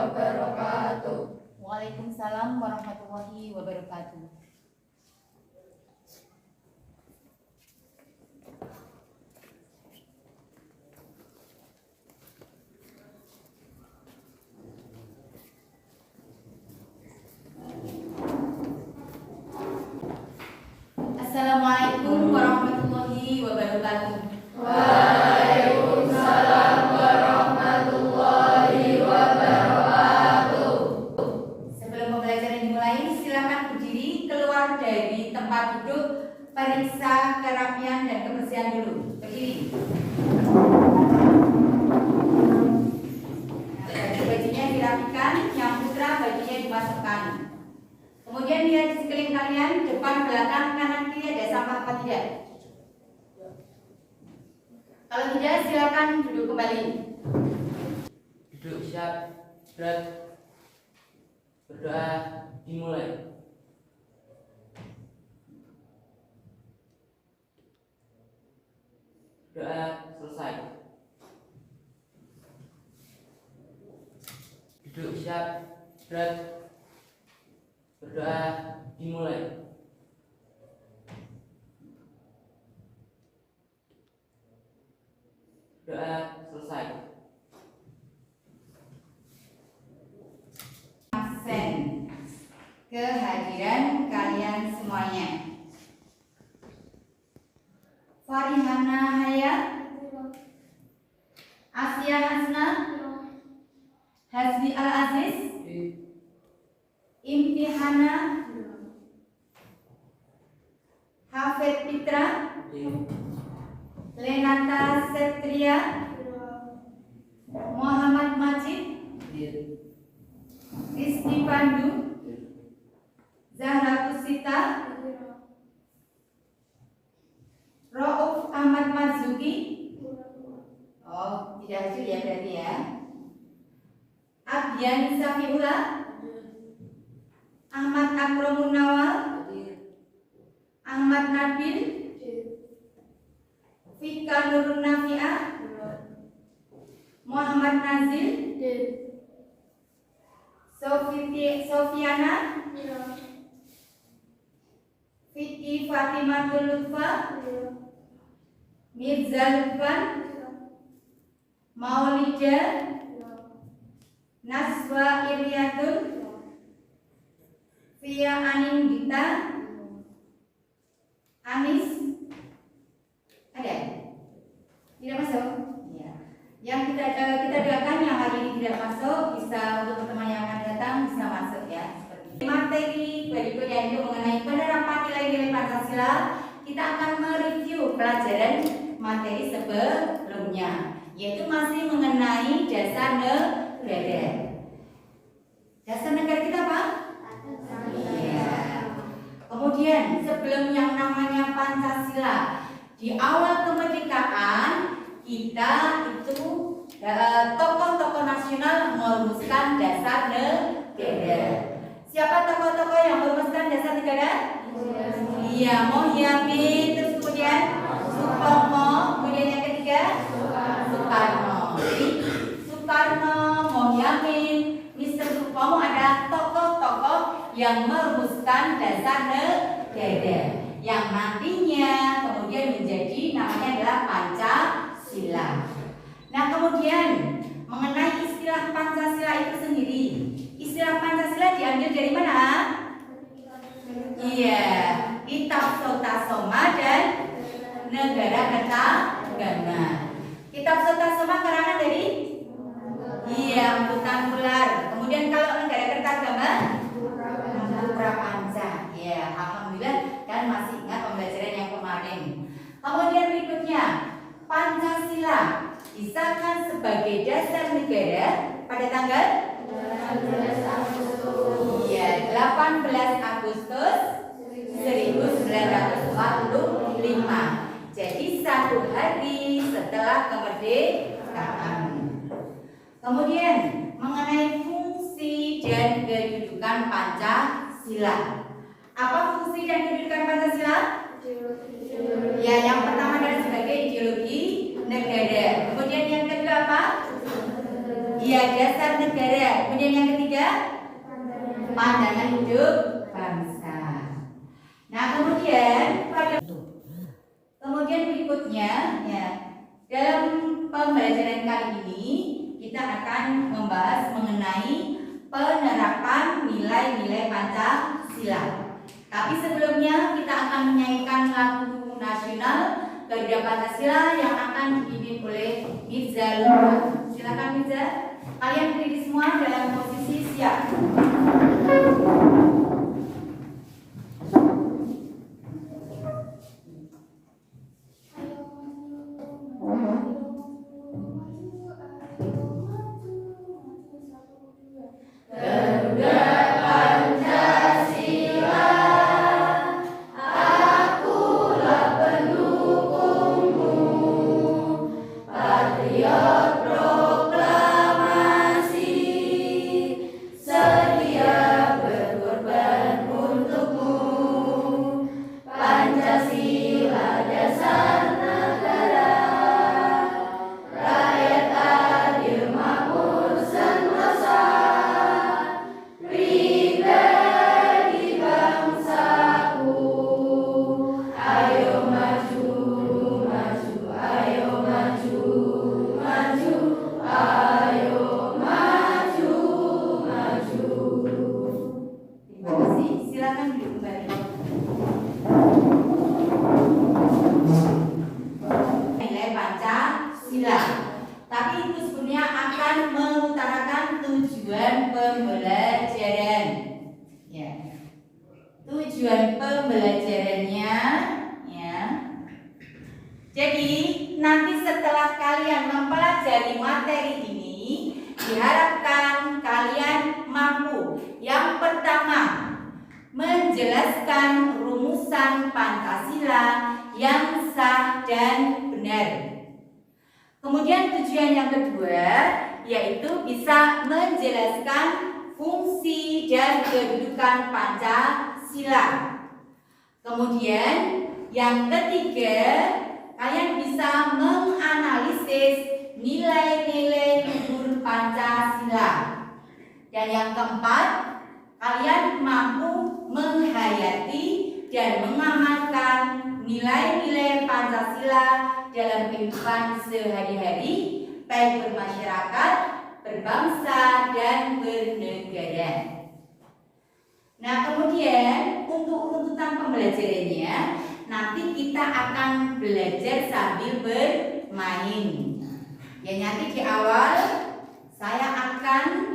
wabarakatuh. Waalaikumsalam warahmatullahi wabarakatuh. Assalamualaikum warahmatullahi wabarakatuh. Waalaikumsalam warahmatullahi wabarakatuh. Sebelum pembelajaran dimulai, silakan berdiri keluar dari tempat duduk, periksa kerapian dan kebersihan dulu. Berdiri. Bajunya dirapikan, yang putra bajunya dimasukkan. Kemudian lihat di sekeliling kalian, depan, belakang, kanan, kiri ada sampah apa tidak? Kalau tidak, silakan duduk kembali. Duduk siap, berat, berdoa dimulai. Doa selesai. Duduk siap, berat, berdoa dimulai. Doa selesai. Absen kehadiran kalian semuanya. Farihana Haya, Asia Hasna, Hasbi Al Aziz, Imtihana, Hafid Fitra, Lenata Setria, Muhammad Majid, Rizky Pandu, Zahra Kusita, Rauf Ahmad Marzuki. Oh, tidak hasil ya berarti ya. Abdian Safiullah, Ahmad Akromun Nawal, Ahmad Nabil, Fika Nurun Nafi'ah, Muhammad Nazil, Sofiana, Fiki Fatimatul Lutfa, Mirza Lutfan, Maulida, Naswa Iryatun, Fia Anin Gita, Anis. Ada? Tidak masuk? Ya. Yang kita doakan yang hari ini tidak masuk, bisa untuk teman-teman yang akan datang bisa masuk ya. Materi berikutnya itu mengenai penerapan nilai-nilai Pancasila. Kita akan mereview pelajaran materi sebelumnya, yaitu masih mengenai dasar negara. Dasar negara kita apa? Iya. Kemudian sebelum yang namanya Pancasila, di awal kemerdekaan kita itu tokoh-tokoh nasional merumuskan dasar negara. Siapa tokoh-tokoh yang merumuskan dasar negara? Iya, Mohyamin, terus kemudian Supomo, kemudian yang ketiga Soekarno. Jadi Soekarno, Mohyamin, Mr. Supomo adalah tokoh-tokoh yang merumuskan dasar negara, yang nantinya kemudian menjadi namanya adalah Pancasila. Nah, kemudian mengenai istilah Pancasila itu sendiri, istilah Pancasila diambil dari mana? Iya, Kitab Sota Soma dan Negara Kertagama. Kitab Sota Soma karangan dari Emputan Ular. Kemudian kalau Negara Kertagama Putra Panca. Ya, alhamdulillah kan masih ingat pembelajaran yang kemarin. Kemudian berikutnya, Pancasila disahkan sebagai dasar negara pada tanggal 18 Agustus 1945. Jadi satu hari setelah kemerdekaan. Kemudian mengenai fungsi dan kedudukan Pancasila. Apa fungsi dan kedudukan Pancasila? Ya, yang pertama adalah sebagai ideologi negara. Kemudian yang kedua apa? Iya, dasar negara. Kemudian yang ketiga, pandangan hidup bangsa. Nah, kemudian berikutnya ya, dalam pembelajaran kali ini kita akan membahas mengenai penerapan nilai-nilai Pancasila. Tapi sebelumnya kita akan menyanyikan lagu nasional Garuda Pancasila yang akan dipimpin oleh Mirza Lukman. Silakan Mirza, kalian berdiri semua dalam posisi siap. Tujuan pembelajarannya ya. Jadi nanti setelah kalian mempelajari materi ini, diharapkan kalian mampu yang pertama menjelaskan rumusan Pancasila yang sah dan benar. Kemudian tujuan yang kedua yaitu bisa menjelaskan fungsi dan kedudukan Pancasila. Kemudian yang ketiga, kalian bisa menganalisis nilai-nilai luhur Pancasila. Dan yang keempat, kalian mampu menghayati dan mengamalkan nilai-nilai Pancasila dalam kehidupan sehari-hari, baik bermasyarakat, berbangsa, dan bernegara. Nah, kemudian untuk runtutan pembelajarannya, nanti kita akan belajar sambil bermain. Ya, nanti di awal saya akan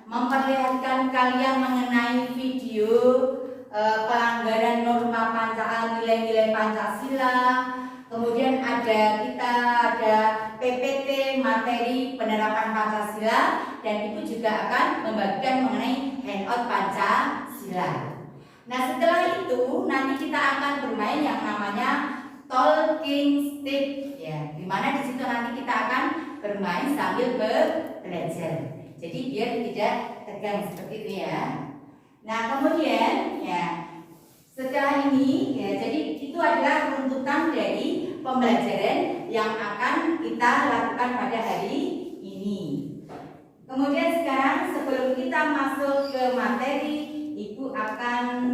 memperlihatkan kalian mengenai video pelanggaran norma Pancasila, nilai-nilai Pancasila. Kemudian kita ada PPT materi penerapan Pancasila, dan itu juga akan membagikan mengenai handout Pancasila. Nah, setelah itu nanti kita akan bermain yang namanya talking stick ya. Dimana di situ nanti kita akan bermain sambil belajar. Jadi biar tidak tegang seperti itu ya. Nah, kemudian ya setelah ini ya, jadi itu adalah runtutan dari pembelajaran yang akan kita lakukan pada hari ini. Kemudian sekarang sebelum kita masuk ke materi, Ibu akan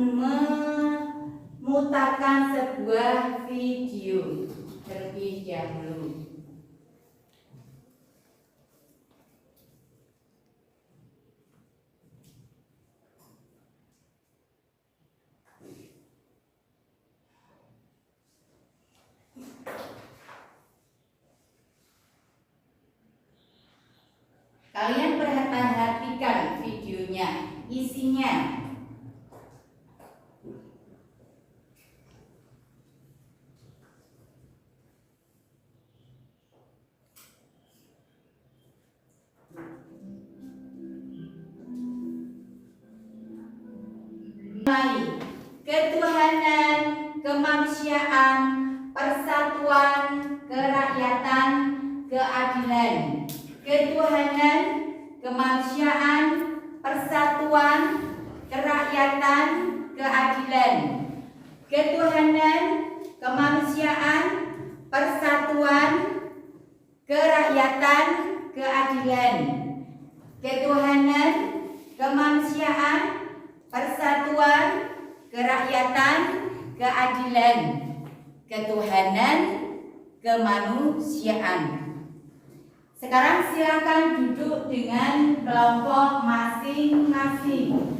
memutarkan sebuah video terlebih dahulu. Kalian perhatikan videonya, isinya. Ketuhanan, kemanusiaan, persatuan, kerakyatan, keadilan. Ketuhanan, kemanusiaan, persatuan, kerakyatan, keadilan. Ketuhanan, kemanusiaan, persatuan, kerakyatan, keadilan. ketuhanan, kemanusiaan, persatuan, kerakyatan, keadilan, ketuhanan, kemanusiaan. Sekarang silakan duduk dengan kelompok masing-masing.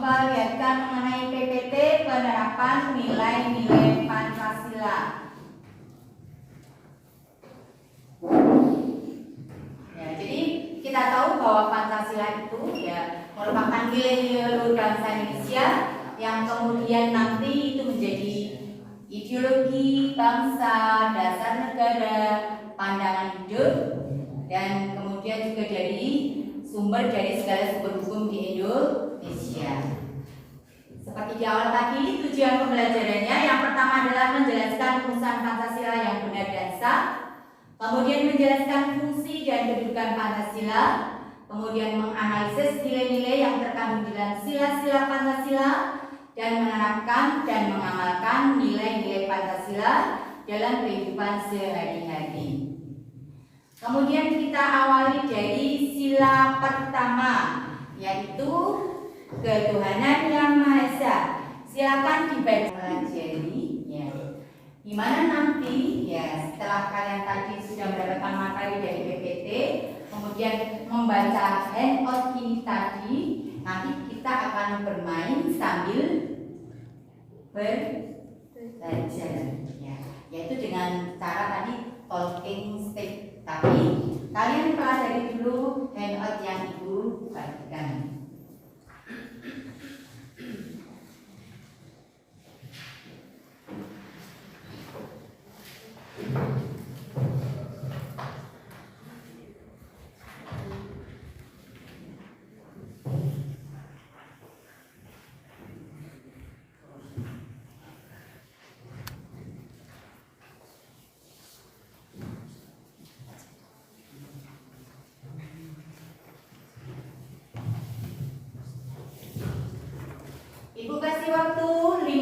memperlihatkan mengenai PPT penerapan nilai-nilai Pancasila. Ya, jadi kita tahu bahwa Pancasila itu ya merupakan nilai-nilai luhur bangsa Indonesia yang kemudian nanti itu menjadi ideologi bangsa, dasar negara, pandangan hidup, dan kemudian juga dari sumber dari segala sumber hukum di Indonesia. Seperti di awal tadi, tujuan pembelajarannya yang pertama adalah menjelaskan rumusan Pancasila yang benar dan sah, kemudian menjelaskan fungsi dan kedudukan Pancasila, kemudian menganalisis nilai-nilai yang terkandung di dalam sila-sila Pancasila, dan menerapkan dan mengamalkan nilai-nilai Pancasila dalam kehidupan sehari-hari. Kemudian kita awali dari sila pertama, yaitu ketuhanan yang Maha Esa. Silakan dibaca pelajari, ya. Dimana nanti, ya, setelah kalian tadi sudah mendapatkan materi dari PPT, kemudian membaca handout ini tadi, nanti kita akan bermain sambil belajar, ya, yaitu dengan cara tadi talking stick. Tapi kalian pelajari dulu handout yang Ibu bagikan.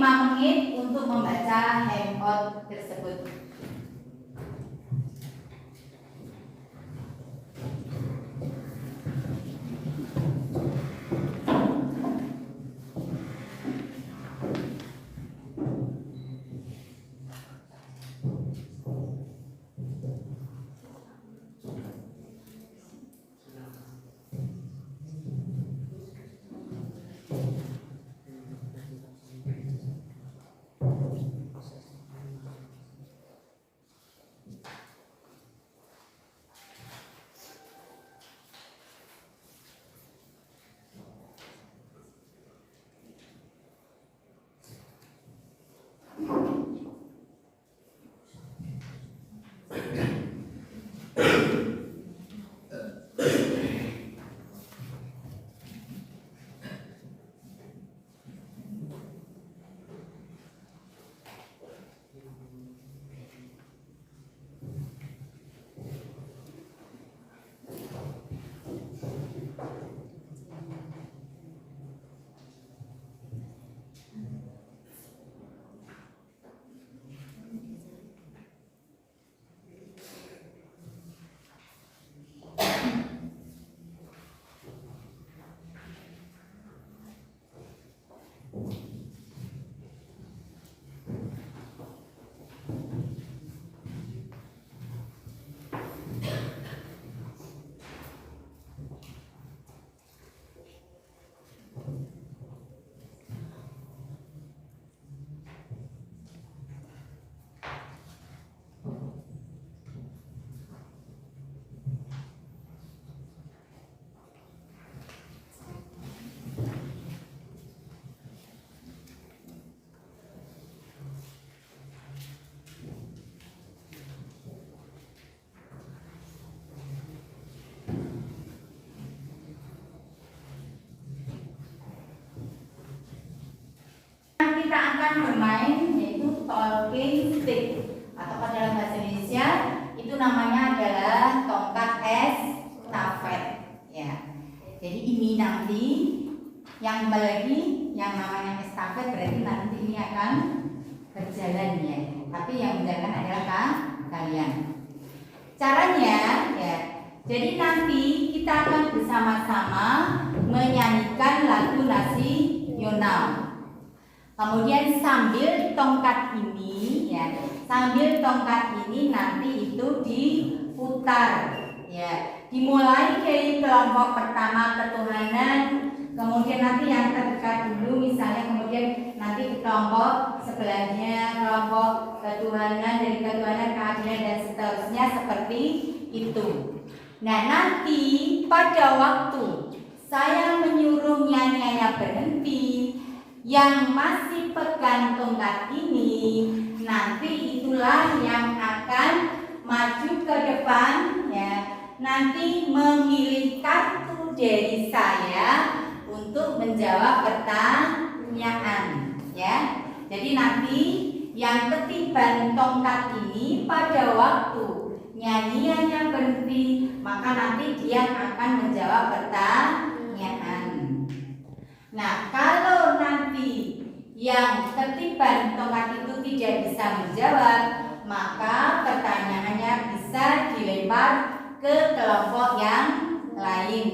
menit untuk membaca handout tersebut. Kita akan bermain yaitu talking stick atau dalam bahasa Indonesia itu namanya adalah tongkat estafet ya. Jadi ini nanti yang bagi yang namanya estafet berarti nanti ini akan berjalan ya. Tapi yang menjalankan adalah kalian. Caranya ya. Jadi nanti kita akan bersama-sama menyanyikan lagu nasional. Kemudian sambil tongkat ini ya, sambil tongkat ini nanti itu diputar ya. Dimulai dari kelompok pertama ketuhanan, kemudian nanti yang terdekat dulu misalnya, kemudian nanti kelompok sebelahnya kelompok ketuhanan, dari ketuhanan keadilan dan seterusnya seperti itu. Nah, nanti pada waktu saya menyuruh nyanyiannya berhenti, yang masih pegang tongkat ini nanti itulah yang akan maju ke depan ya, nanti memilih kartu dari saya untuk menjawab pertanyaan ya. Jadi nanti yang ketiban tongkat ini pada waktu nyanyiannya berhenti, maka nanti dia akan menjawab pertanyaan. Nah, kalau nanti yang ketiban tongkat itu tidak bisa menjawab, maka pertanyaannya bisa dilempar ke kelompok yang lain.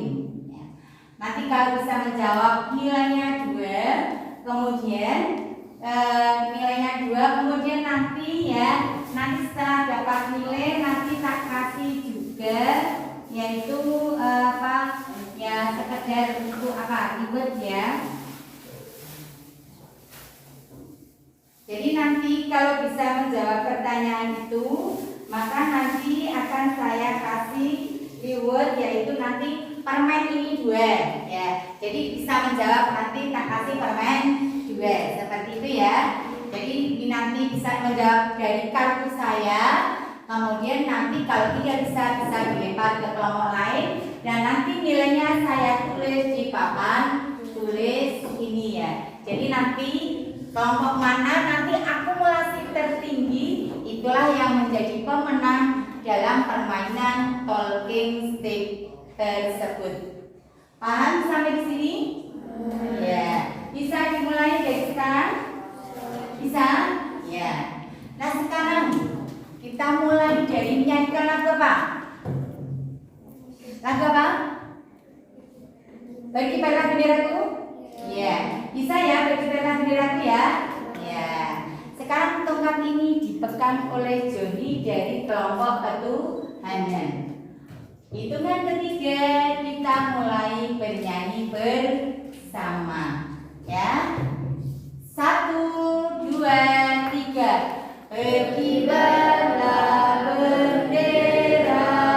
Nanti kalau bisa menjawab nilainya 2, kemudian nilainya 2, kemudian nanti ya, nanti setelah dapat nilai nanti tak kasih juga yaitu apa? Ya sekedar untuk apa ribet ya. Jadi nanti kalau bisa menjawab pertanyaan itu, maka nanti akan saya kasih reward yaitu nanti permen ini 2 ya. Jadi bisa menjawab nanti tak kasih permen 2 seperti itu ya. Jadi nanti bisa menjawab dari kartu saya. Kemudian nanti kalau tidak bisa dilempar ke kelompok lain, dan nanti nilainya saya tulis di papan tulis ini ya. Jadi nanti kelompok mana nanti akumulasi tertinggi itulah yang menjadi pemenang dalam permainan talking stick tersebut. Paham sampai di sini? Ya. Bisa dimulai dari sekarang? Bisa? Ya. Nah sekarang kita mulai dari menyanyikan lagu apa? Lagu apa? Berkibarlah benderaku? Ya. Bisa ya berkibarlah benderaku ya? Ya. Sekarang tongkat ini dipegang oleh Joni dari kelompok ketuhanan. Hitungan ketiga kita mulai bernyanyi bersama. Ya. 1, 2, 3. Berkibarlah benderamu,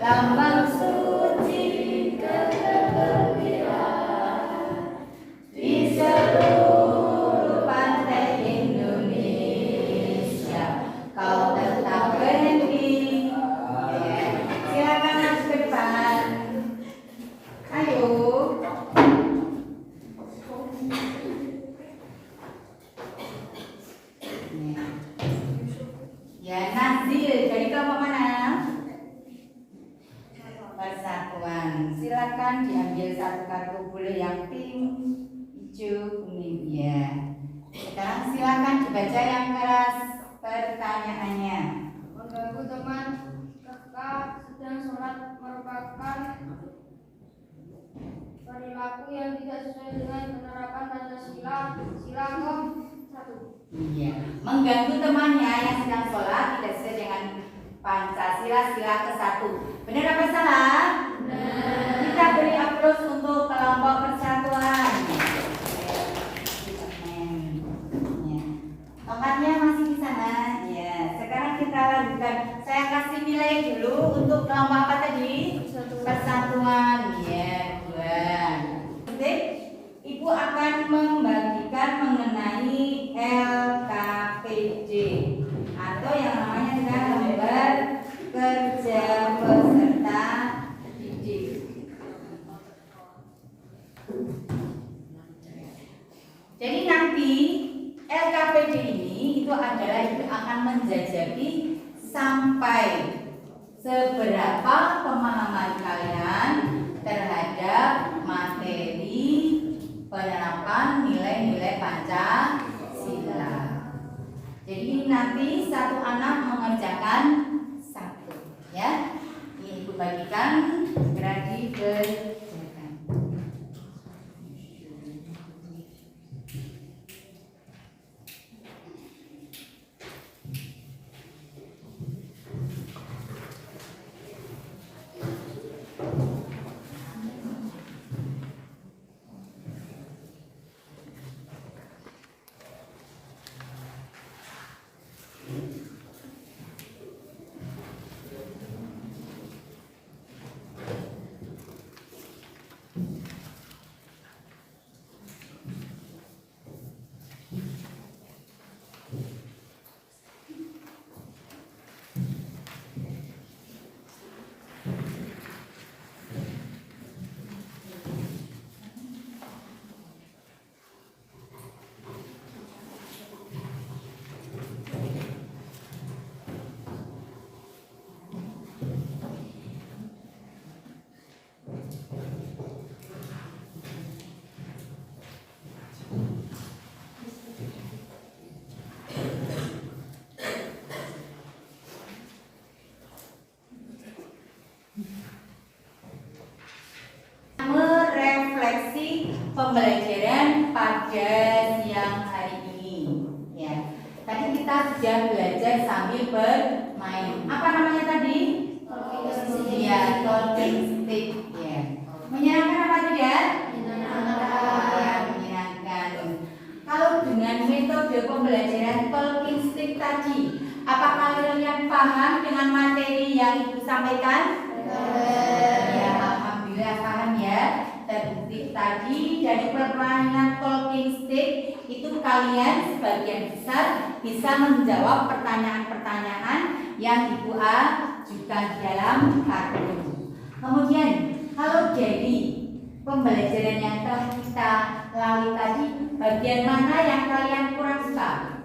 lambang suci kegembiraan di seluruh pantai Indonesia. Kau tetap berdiri. Silakan masuk ke depan. Ayo. Ya, Nazil dari kelompok mana? Persatuan. Silakan diambil satu kartu, boleh yang pink, hijau, kuning. Ya. Sekarang silakan dibaca yang keras pertanyaannya. Mengganggu teman kakak sedang sholat merupakan perilaku yang tidak sesuai dengan penerapan Pancasila. Silakan 1. Iya, mengganggu temannya yang sedang sholat tidak sesuai dengan Pancasila. Sila ke-1. Benar apa salah? Benar. Kita beri aplaus untuk kelompok persatuan. Tongkatnya masih di sana. Ya, sekarang kita lanjutkan. Saya kasih nilai dulu untuk kelompok apa tadi? Persatuan. Ya, 2. Ibu akan membagikan mengenai LKPD atau yang namanya adalah lembar kerja peserta didik. Jadi nanti LKPD ini itu adalah itu akan menjajaki sampai seberapa pemahaman kalian terhadap materi penerapan nilai-nilai Pancasila. Jadi nanti satu anak mengerjakan satu, ya. Ini ibu bagikan segera dikerjakan. Merefleksi pembelajaran pada siang hari ini. Ya, tadi kita sudah belajar sambil bermain. Apa namanya tadi? Ya, talking stick. Ya. Menyenangkan apa tidak? Ya, menyenangkan. Kalau dengan metode pembelajaran talking stick tadi, apakah kalian paham dengan materi yang ibu sampaikan? Ya, alhamdulillah paham ya. Terbukti tadi dari permainan talking stick itu kalian sebagian besar bisa menjawab pertanyaan-pertanyaan yang ibu ajukan di dalam kartu. Kemudian kalau dari pembelajaran yang telah kita lalui tadi, bagian mana yang kalian kurang suka?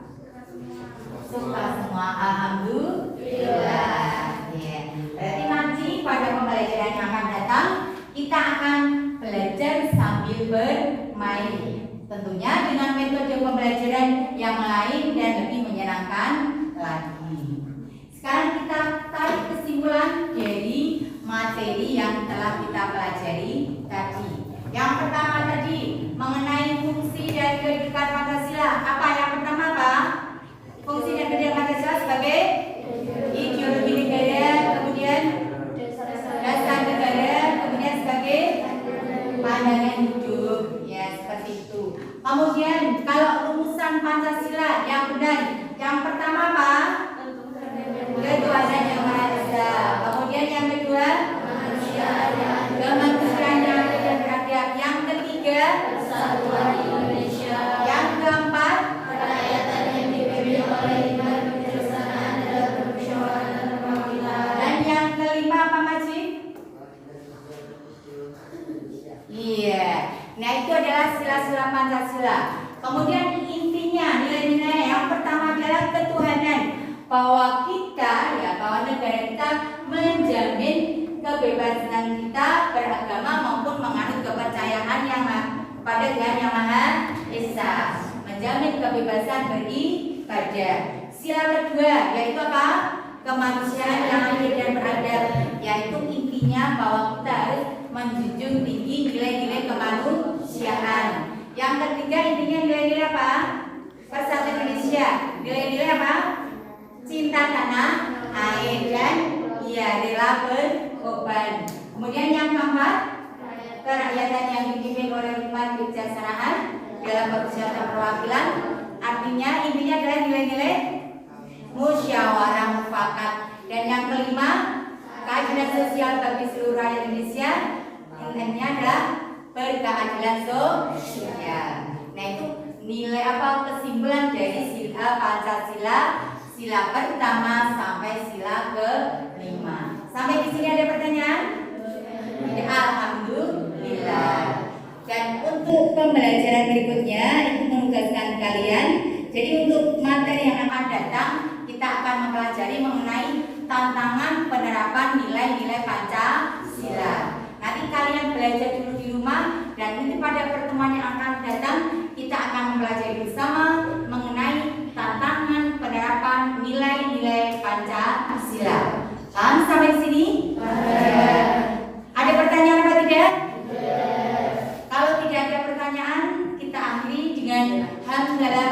Suka semua, alhamdulillah. Ya. Berarti nanti pada pembelajaran yang akan datang kita akan belajar sambil bermain. Tentunya dengan metode pembelajaran yang lain dan lebih menyenangkan lagi. Sekarang kita tarik kesimpulan dari materi yang telah kita pelajari tadi. Yang pertama tadi mengenai fungsi dan kedudukan Pancasila. Apa yang pertama, Pak? Fungsi dan kedudukan Pancasila sebagai ideologi negara, kemudian dasar negara, kemudian sebagai pandangan hidup. Ya, seperti itu. Kemudian kalau rumusan Pancasila yang benar, yang pertama apa? Ketuhanan yang Maha Esa. Kemudian yang kedua, kemanusiaan yang adil dan beradab. Yang ketiga, Persatuan Indonesia. yang keempat, Kerakyatan yang dipimpin oleh iman, kebijaksanaan, dan permusyawaratan dan perwakilan. dan yang kelima apa, Majid? Iya. Nah, itu adalah sila-sila Pancasila. Kemudian intinya nilai-nilai yang pertama adalah ketuhanan, bahwa kita bahwa negara kita menjamin kebebasan kita beragama maupun menganut kepercayaan yang kepada Tuhan Yang Maha Esa, menjamin kebebasan beribadah. Sila kedua yaitu apa? Kemanusiaan yang adil dan beradab, yaitu intinya bahwa kita harus menjunjung tinggi nilai-nilai kemanusiaan. Yang ketiga intinya nilai-nilai apa? Persatuan Indonesia. Nilai-nilai apa? Cinta tanah air dan rela berkorban. Kemudian yang keempat, kerakyatan yang dipimpin oleh hikmat kebijaksanaan dalam permusyawaratan perwakilan. Artinya intinya adalah nilai-nilai musyawarah mufakat. Dan yang kelima, keadilan sosial bagi seluruh rakyat Indonesia. Intinya adalah berkeadilan sosial. Nah, itu nilai kesimpulan dari sila Pancasila, sila pertama sampai sila kelima. Sampai di sini ada pertanyaan? Tidak, alhamdulillah. Dan untuk pembelajaran berikutnya itu menugaskan kalian. Jadi untuk materi yang akan datang kita akan mempelajari mengenai tantangan penerapan nilai-nilai Pancasila. Nanti kalian belajar dulu di rumah dan nanti pada pertemuan yang akan datang kita akan mempelajari bersama mengenai tantangan penerapan nilai-nilai Pancasila. Paham sampai sini? Ada pertanyaan apa tidak? Kalau tidak ada pertanyaan, kita akhiri dengan hamdalah